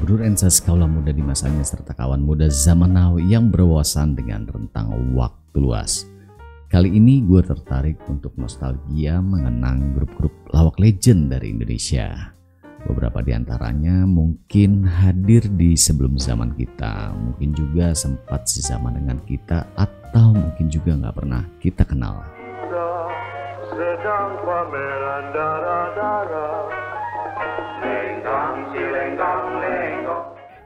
Bro Ensas kaula muda di masanya serta kawan muda zaman now yang berwawasan dengan rentang waktu luas. Kali ini gue tertarik untuk nostalgia mengenang grup-grup lawak legend dari Indonesia. Beberapa di antaranya mungkin hadir di sebelum zaman kita, mungkin juga sempat sezaman dengan kita, atau mungkin juga nggak pernah kita kenal. Sedang pameran darah-darah.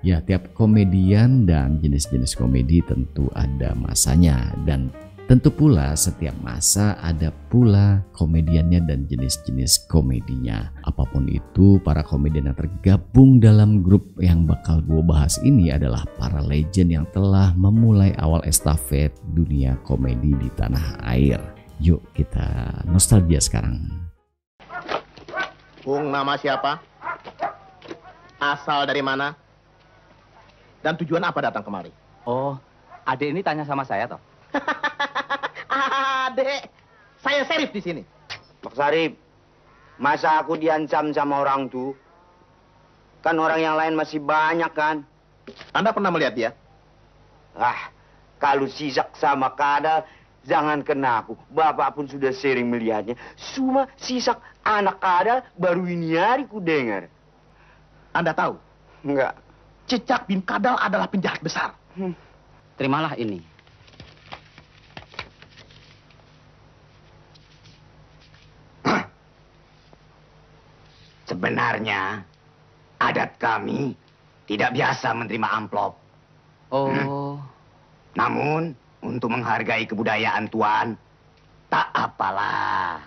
Ya, tiap komedian dan jenis-jenis komedi tentu ada masanya, dan tentu pula setiap masa ada pula komediannya dan jenis-jenis komedinya. Apapun itu, para komedian yang tergabung dalam grup yang bakal gue bahas ini adalah para legend yang telah memulai awal estafet dunia komedi di tanah air. Yuk kita nostalgia sekarang. Bung, nama siapa? Asal dari mana? Dan tujuan apa datang kemari? Oh, adek ini tanya sama saya toh? Adek, saya Syarif di sini. Pak Syarif, masa aku diancam sama orang tuh? Kan orang yang lain masih banyak kan? Anda pernah melihat dia? Ah, kalau sisak sama Kadal, jangan kena aku. Bapak pun sudah sering melihatnya. Cuma sisak anak Kadal baru ini hari ku dengar. Anda tahu? Enggak. Cicak bin Kadal adalah penjahat besar. Terimalah ini. Sebenarnya, adat kami tidak biasa menerima amplop. Oh. Namun, untuk menghargai kebudayaan Tuan, tak apalah.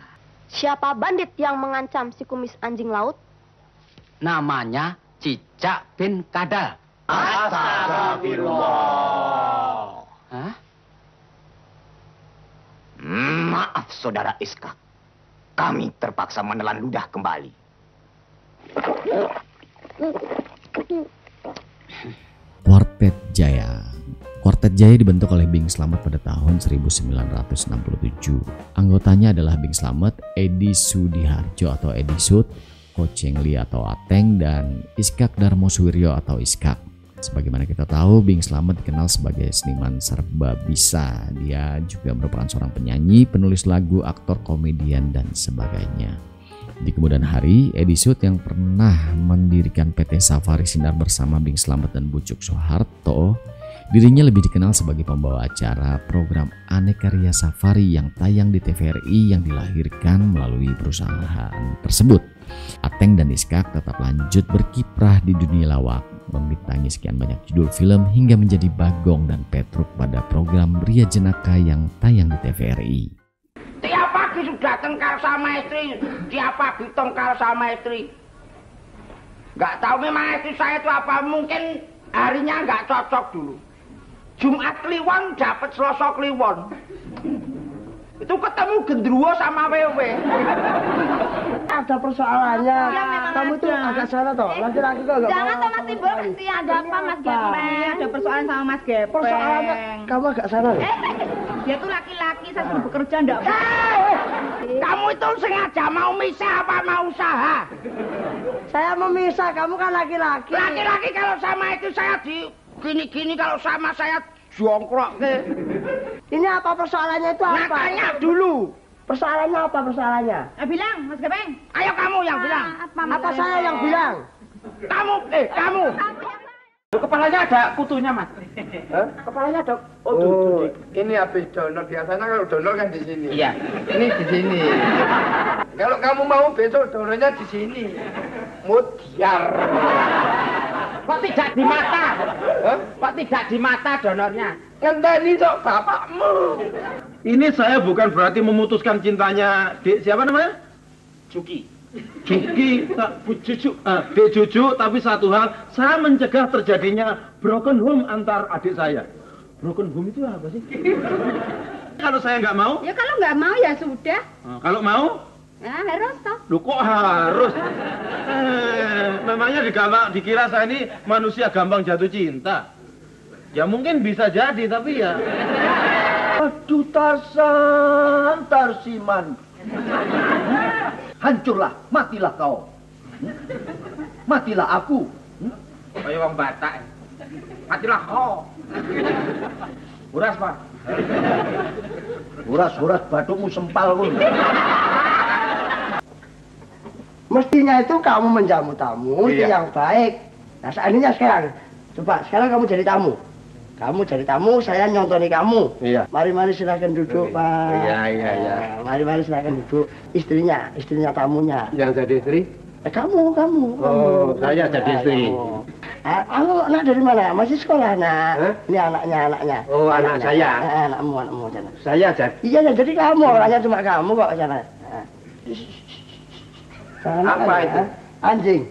Siapa bandit yang mengancam si kumis anjing laut? Namanya Cicak bin Kadal. Astagfirullah. Hah? Maaf, Saudara Iskak. Kami terpaksa menelan ludah kembali. Quartet Jaya. Quartet Jaya dibentuk oleh Bing Slamet pada tahun 1967. Anggotanya adalah Bing Slamet, Edi Sudiharjo atau Edi Sud, Ko Cheng Li atau Ateng, dan Iskak Darmosuwiryo atau Iskak. Sebagaimana kita tahu, Bing Slamet dikenal sebagai seniman serba bisa. Dia juga merupakan seorang penyanyi, penulis lagu, aktor, komedian, dan sebagainya. Di kemudian hari, Edi Sud yang pernah mendirikan PT Safari Sinar bersama Bing Slamet dan Bucuk Soeharto, dirinya lebih dikenal sebagai pembawa acara program Aneka Ria Safari yang tayang di TVRI yang dilahirkan melalui perusahaan tersebut. Ateng dan Iskak tetap lanjut berkiprah di dunia lawak, membintangi sekian banyak judul film hingga menjadi Bagong dan Petruk pada program Ria Jenaka yang tayang di TVRI. Tiap pagi sudah tengkar sama istri, tiap pagi tengkar sama istri. Nggak tahu memang istri saya itu apa, mungkin harinya nggak cocok dulu. Jumat Kliwon dapat Selasa Kliwon. Itu ketemu gendruwo sama wewe. Ada persoalannya. Ya, kamu tuh ada. agak salah toh. Laki-laki kok agak Jangan Mas Timbul, mesti ada apa Mas Gepeng? Ada persoalan sama Mas Gepeng. Persoalannya kamu agak salah loh. Dia tuh laki-laki, saya suruh bekerja enggak. Kamu itu sengaja mau misah apa mau usaha? Saya memisah, kamu kan laki-laki. Laki-laki kalau sama itu saya di gini-gini, kalau sama saya jongkrok ke. Ini apa persoalannya itu apa? Tanya dulu. Persoalannya apa persoalannya? Bilang, Mas Gepeng. Ayo kamu yang bilang. Apa saya yang bilang? Kamu. Kepalanya ada kutunya, Mas. Kepalanya dok. Oh, ini habis donor. Biasanya kalau donor kan di sini. Iya. Ini di sini. Kalau kamu mau besok donornya di sini. Mutiar. Kok tidak di mata? Kok tidak di mata donornya? Ngenteni sok bapakmu. Ini saya bukan berarti memutuskan cintanya siapa namanya? Juki. Juki, Juju, tapi satu hal, saya mencegah terjadinya broken home antar adik saya. Broken home itu apa sih? Kalau saya nggak mau? Ya kalau nggak mau ya sudah. Kalau mau? Ya harus toh. Loh kok harus? Memangnya dikira saya ini manusia gampang jatuh cinta? Ya mungkin bisa jadi, tapi ya... Aduh Tarsan, Tarsiman. Hancurlah, matilah kau. Matilah aku. Kaya wong Batak. Matilah kok. Uras, Pak. Uras batukmu sempal pun. Mestinya itu kamu menjamu tamu itu yang baik. Nah, seandainya sekarang kamu jadi tamu. Kamu jadi tamu, saya nyontoni kamu. Iya. Mari silakan duduk, Pak. Iya. Mari silakan duduk. Istrinya tamunya. Yang jadi istri? Kamu. Oh, saya jadi istri. Anak dari mana? Masih sekolah, Nak. Ini anaknya. Oh, anak saya. Anakmu sana. Saya jadi. Iya, jadi kamu. Orangnya cuma kamu kok sana. Apa itu? Anjing.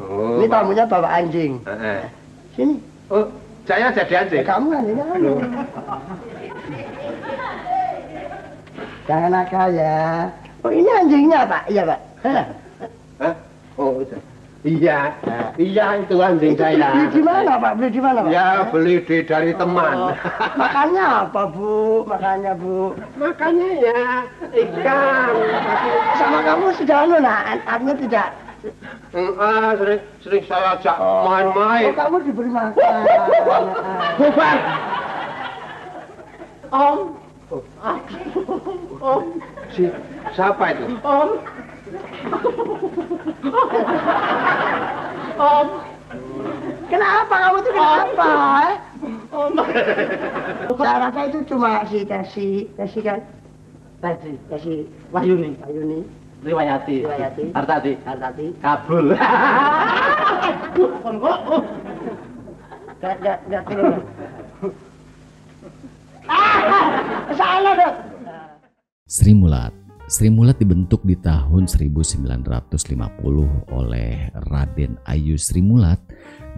Oh, Ini tamunya bawa anjing. Sini. Oh, saya jadi anjing. Kamu anjingnya kamu. Jangan nakal ya. Oh, ini anjingnya, Pak. Iya, Pak. Hah? Oh, iya. Iya, itu anjing saya. Beli di mana, Pak? Ya, beli dari teman. Makannya apa, Bu? Makannya ya ikan. Sama kamu sudah artinya tidak. Sering saya ajak main-main. Oh, kamu diberi makan. Bubar. Om. Siapa itu? Om. Kenapa kamu tuh kenapa? Om. Saya rasa itu cuma si Tesi kan? Tesi Wahyuni. Riwayati. Hartati. Kabul. Gak keluar. Salah dong. Sri Mulat dibentuk di tahun 1950 oleh Raden Ayu Sri Mulat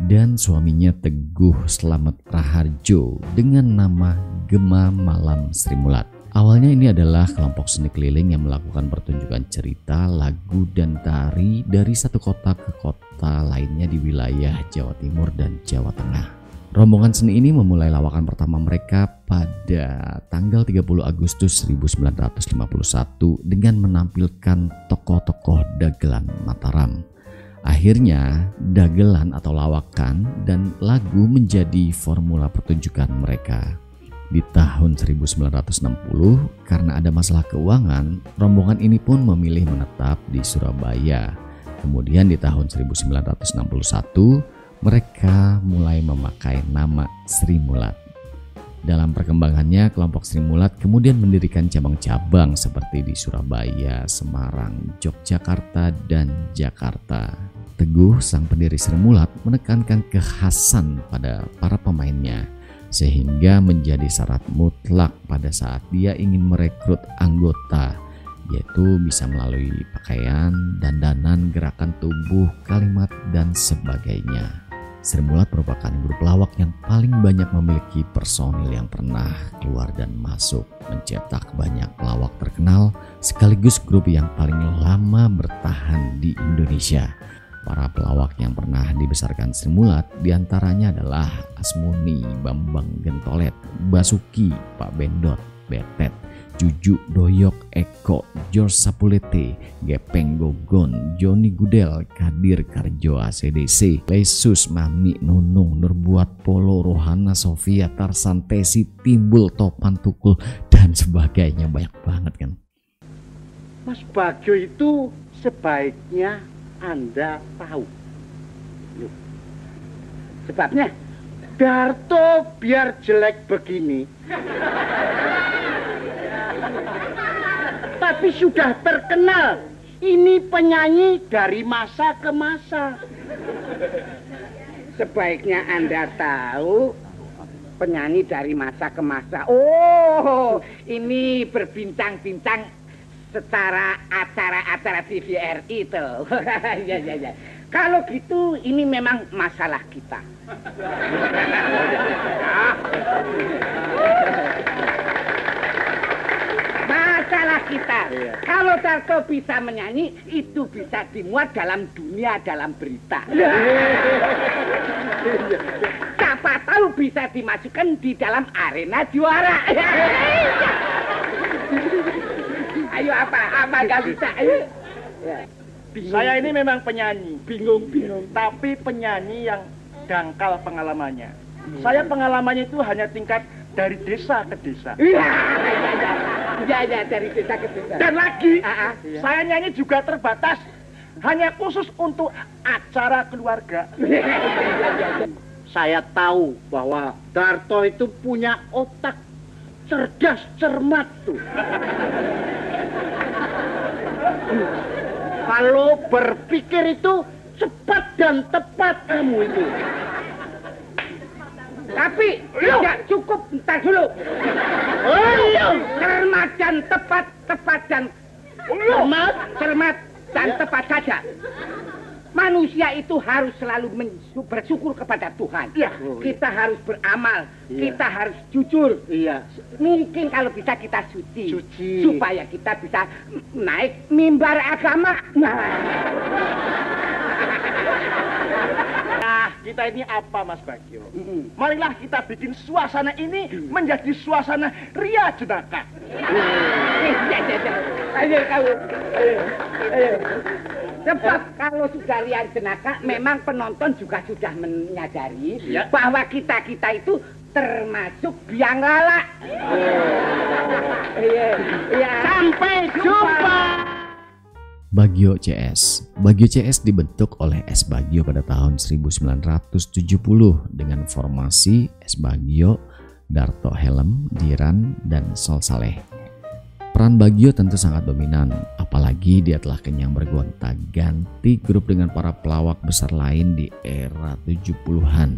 dan suaminya Teguh Slamet Raharjo dengan nama Gema Malam Sri Mulat. Awalnya ini adalah kelompok seni keliling yang melakukan pertunjukan cerita, lagu, dan tari dari satu kota ke kota lainnya di wilayah Jawa Timur dan Jawa Tengah. Rombongan seni ini memulai lawakan pertama mereka pada tanggal 30 Agustus 1951 dengan menampilkan tokoh-tokoh dagelan Mataram. Akhirnya, dagelan atau lawakan dan lagu menjadi formula pertunjukan mereka. Di tahun 1960, karena ada masalah keuangan, rombongan ini pun memilih menetap di Surabaya. Kemudian di tahun 1961, mereka mulai memakai nama Sri Mulat. Dalam perkembangannya, kelompok Sri Mulat kemudian mendirikan cabang-cabang seperti di Surabaya, Semarang, Yogyakarta, dan Jakarta. Teguh, sang pendiri Sri Mulat, menekankan kekhasan pada para pemainnya, sehingga menjadi syarat mutlak pada saat dia ingin merekrut anggota, yaitu bisa melalui pakaian, dandanan, gerakan tubuh, kalimat, dan sebagainya. Sri Mulat merupakan grup lawak yang paling banyak memiliki personil yang pernah keluar dan masuk, mencetak banyak pelawak terkenal, sekaligus grup yang paling lama bertahan di Indonesia. Para pelawak yang pernah dibesarkan Sri Mulat diantaranya adalah Asmuni, Bambang Gentolet, Basuki, Pak Bendot, Betet, Juju, Doyok, Eko, George Sapulete, Gepeng Gogon, Joni Gudel, Kadir Karjo, ACDC, Lesus, Mami, Nunung, Nurbuat, Polo, Rohana, Sofia, Tarsan, Tesi, Timbul, Topan, Tukul, dan sebagainya. Banyak banget kan. Mas Bagio itu sebaiknya Anda tahu. Sebabnya Darto biar jelek begini, tapi sudah terkenal. Ini penyanyi dari masa ke masa. Sebaiknya Anda tahu penyanyi dari masa ke masa. Oh, ini berbintang-bintang secara acara-acara TVRI itu. Ya. Kalau gitu ini memang masalah kita. Masalah kita. Kalau Darto bisa menyanyi, itu bisa dimuat dalam dunia, dalam berita. Siapa tahu bisa dimasukkan di dalam arena juara. Ayo apa nggak bisa? Ayo. Saya ini memang penyanyi, bingung, tapi penyanyi yang dangkal pengalamannya. Saya pengalamannya itu hanya tingkat dari desa ke desa. Iya, dari desa ke desa. Dan lagi, saya nyanyi juga terbatas, hanya khusus untuk acara keluarga. Saya tahu bahwa Darto itu punya otak cerdas, cermat tuh. Kalau berpikir itu cepat dan tepat kamu itu. Tapi tidak cukup, entar dulu. Cermat dan tepat, tepat dan cermat dan tepat saja. Manusia itu harus selalu bersyukur kepada Tuhan. Ya. Kita harus beramal, kita harus jujur. Iya. Mungkin kalau bisa kita suci. Supaya kita bisa naik mimbar agama. Nah, kita ini apa, Mas Bagio? Marilah kita bikin suasana ini menjadi suasana ria jenaka. Ayo kamu. Ayo. Sebab kalau sudah ria jenaka, memang penonton juga sudah menyadari bahwa kita itu termasuk biang lala. Sampai jumpa. Bagio CS. Bagio CS dibentuk oleh S. Bagio pada tahun 1970 dengan formasi S. Bagio, Darto Helm, Diran, dan Sol Saleh. Peran Bagio tentu sangat dominan, apalagi dia telah kenyang bergonta-ganti grup dengan para pelawak besar lain di era 70-an.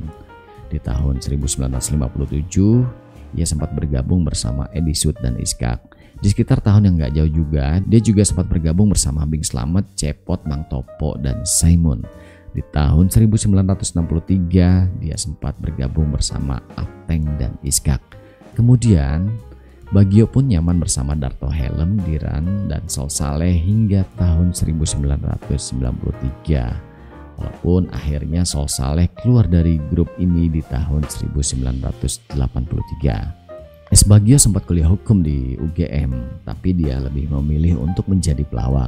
Di tahun 1957, ia sempat bergabung bersama Edi Sud dan Iskak. Di sekitar tahun yang gak jauh juga, dia juga sempat bergabung bersama Bing Slamet, Cepot, Mang Topo, dan Simon. Di tahun 1963, dia sempat bergabung bersama Ateng dan Iskak. Kemudian, Bagio pun nyaman bersama Darto Helm, Diran, dan Sol Saleh hingga tahun 1993. Walaupun akhirnya Sol Saleh keluar dari grup ini di tahun 1983. S. Bagio sempat kuliah hukum di UGM, tapi dia lebih memilih untuk menjadi pelawak.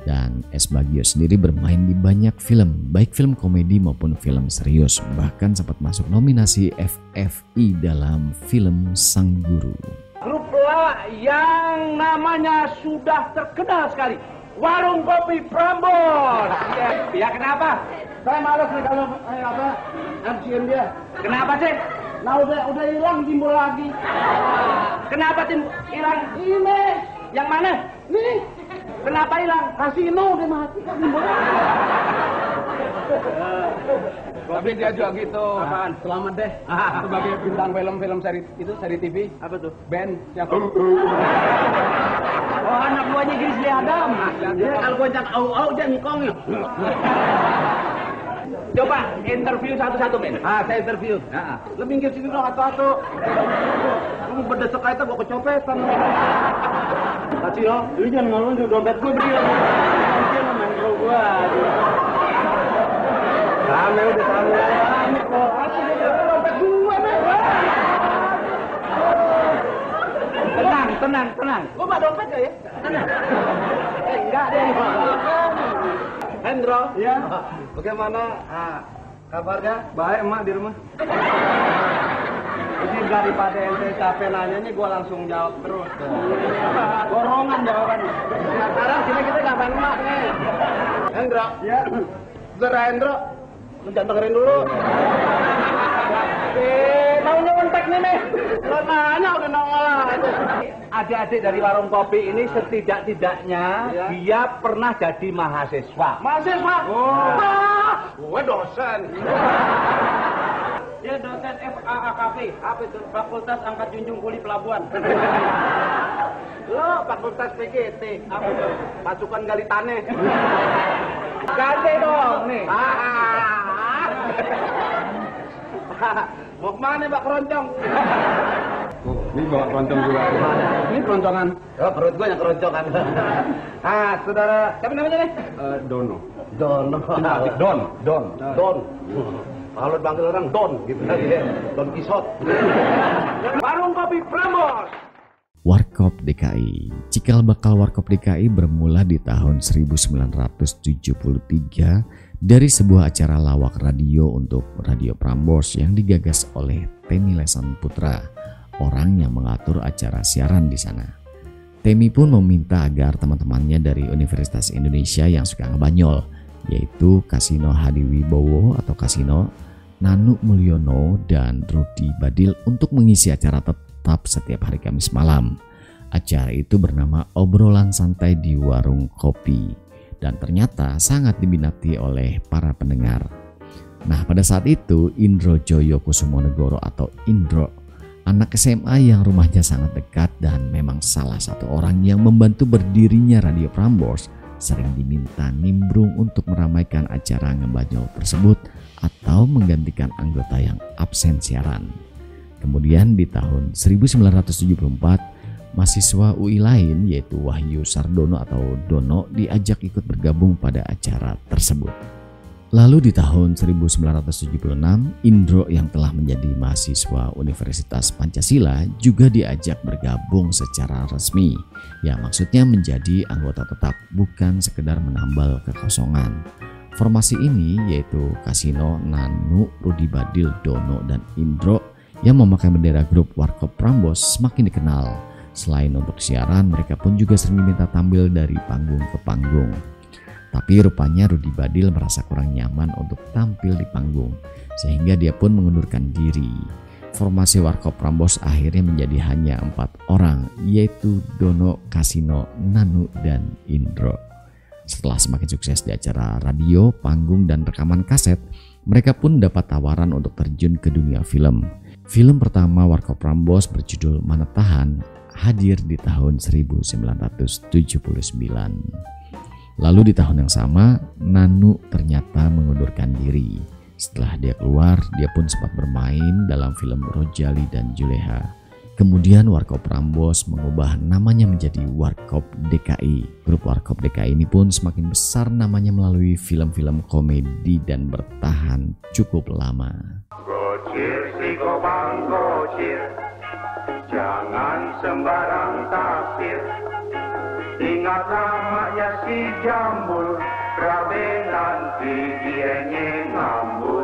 Dan S. Bagio sendiri bermain di banyak film, baik film komedi maupun film serius. Bahkan sempat masuk nominasi FFI dalam film Sang Guru. Grup pelawak yang namanya sudah terkenal sekali, Warung Kopi Prambors. Ya kenapa? Saya malas nih kalau MCM dia. Kenapa sih? Nah udah hilang timbul lagi. Kenapa hilang? Ini. Yang mana? Nih. Kenapa hilang? Kasino udah mati kok timbul. Tapi dia juga gitu. Apaan? Selamat deh. Sebagai bintang film seri TV. Apa tuh? Ben. Siapa? Oh, anak buahnya Grizzly Adam. Dia kalau goncang au dia ngikong ya. Coba interview satu-satu, men. Saya interview. Lu minggir sini dong satu-satu. Lu berdesek aja gua kecopetan. Kasih lo, lu jangan ngomong di dompet gua berdiri. Dia main pro gua. Sama udah sama. Kasih dia dompet gua, men. Tenang. Gua bawa dompet gak ya? Tenang. Enggak deh. Hendro, ya. Bagaimana kabarnya? Baik, emak di rumah. Ini daripada ente capek nanya nih, gua langsung jawab terus. Borongan jawabannya. Nah, sekarang sini kita ngapain emak nih? Hendro, ya. Saudara Hendro, lu jangan dengerin dulu. Mau nyontek nih, Meh. Lo nanya udah nongol aja. Adik-adik dari warung kopi ini setidak-tidaknya dia pernah jadi mahasiswa. Mahasiswa? Gue dosen. Dia dosen FAAKP. Apa itu? Fakultas Angkat Junjung Kuli Pelabuhan. Lo fakultas PGT. Apa itu? Pasukan Gali Tanah. Ganti dong nih. Mau kemana Pak Keroncong? Ini bawa keroncong juga. Ini keroncongan. Oh, perut gue yang keroncongan. Saudara, siapa namanya nih? Dono. Don. Kalau dipanggil orang Don, gitu. Don Kisot. Warung Kopi Prambors. Warkop DKI. Cikal bakal Warkop DKI bermula di tahun 1973 dari sebuah acara lawak radio untuk Radio Prambors yang digagas oleh Temi Lesan Putra, orang yang mengatur acara siaran di sana. Temi pun meminta agar teman-temannya dari Universitas Indonesia yang suka ngebanyol, yaitu Kasino Hadiwibowo atau Kasino, Nanu Mulyono, dan Rudi Badil untuk mengisi acara tetap setiap hari Kamis malam. Acara itu bernama Obrolan Santai di Warung Kopi dan ternyata sangat diminati oleh para pendengar. Nah, pada saat itu Indro Joyo Kusumonegoro atau Indro, anak SMA yang rumahnya sangat dekat dan memang salah satu orang yang membantu berdirinya Radio Prambors, sering diminta nimbrung untuk meramaikan acara ngebanyol tersebut atau menggantikan anggota yang absen siaran. Kemudian di tahun 1974, mahasiswa UI lain yaitu Wahyu Sardono atau Dono diajak ikut bergabung pada acara tersebut. Lalu di tahun 1976, Indro yang telah menjadi mahasiswa Universitas Pancasila juga diajak bergabung secara resmi. Ya, maksudnya menjadi anggota tetap, bukan sekedar menambal kekosongan. Formasi ini yaitu Kasino, Nanu, Rudi Badil, Dono, dan Indro yang memakai bendera grup Warkop Prambors semakin dikenal. Selain untuk siaran, mereka pun juga sering diminta tampil dari panggung ke panggung. Tapi rupanya Rudi Badil merasa kurang nyaman untuk tampil di panggung, sehingga dia pun mengundurkan diri. Formasi Warkop Prambors akhirnya menjadi hanya 4 orang, yaitu Dono, Kasino, Nanu, dan Indro. Setelah semakin sukses di acara radio, panggung, dan rekaman kaset, mereka pun dapat tawaran untuk terjun ke dunia film. Film pertama Warkop Prambors berjudul Manetahan hadir di tahun 1979. Lalu di tahun yang sama, Nanu ternyata mengundurkan diri. Setelah dia keluar, dia pun sempat bermain dalam film Rojali dan Juleha. Kemudian Warkop Prambors mengubah namanya menjadi Warkop DKI. Grup Warkop DKI ini pun semakin besar namanya melalui film-film komedi dan bertahan cukup lama. Gocir si gobang gocir, jangan sembarang tafsir. Ingat namanya si Jambul, rabe nanti dianya ngambul.